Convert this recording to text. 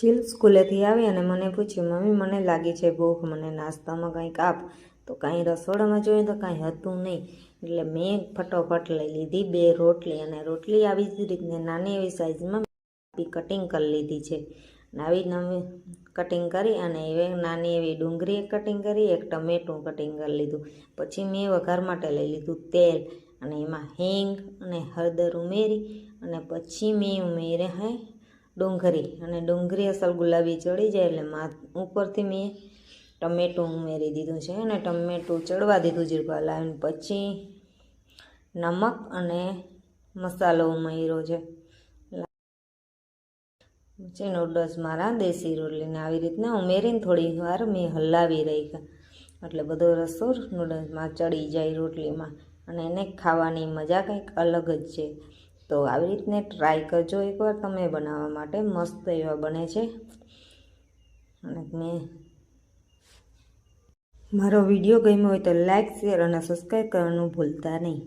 ચીલ સ્કૂલેથી આવી અને મને પૂછ્યું, મમ્મી મને લાગી છે ભૂખ, મને નાસ્તામાં કંઈક આપ. તો કાંઈ રસોડામાં જોયું તો કાંઈ હતું નહીં, એટલે મેં ફટોફટ લઈ લીધી 2 રોટલી, અને રોટલી આવી જ રીતને નાની એવી સાઇઝમાં કટિંગ કરી લીધી છે. આવી નવી કટિંગ કરી અને નાની એવી ડુંગળી કટિંગ કરી, એક ટમેટું કટિંગ કરી લીધું. પછી મેં વઘાર માટે લઈ લીધું તેલ, અને એમાં હિંગ અને હળદર ઉમેરી, અને પછી મેં ઉમેર્યા ડુંગળી, અને ડુંગળી અસલ ગુલાબી ચડી જાય એટલે ઉપરથી મેં ટમેટું ઉમેરી દીધું છે, અને ટમેટું ચડવા દીધું જીરવા લાવીને. પછી નમક અને મસાલો ઉમેર્યો છે. પછી નૂડલ્સ મારા દેશી રોટલીને આવી રીતના ઉમેરીને થોડી વાર મેં હલાવી રાખ્યા, એટલે બધો રસો નૂડલ્સમાં ચડી જાય રોટલીમાં, અને એને ખાવાની મજા કંઈક અલગ જ છે. તો આવી રીતને ટ્રાય કરજો એકવાર તમે બનાવવા માટે, મસ્ત એવા બને છે. અને મારો વિડીયો ગમ્યો હોય તો લાઈક, શેર અને સબસ્ક્રાઈબ કરવાનું ભૂલતા નહીં.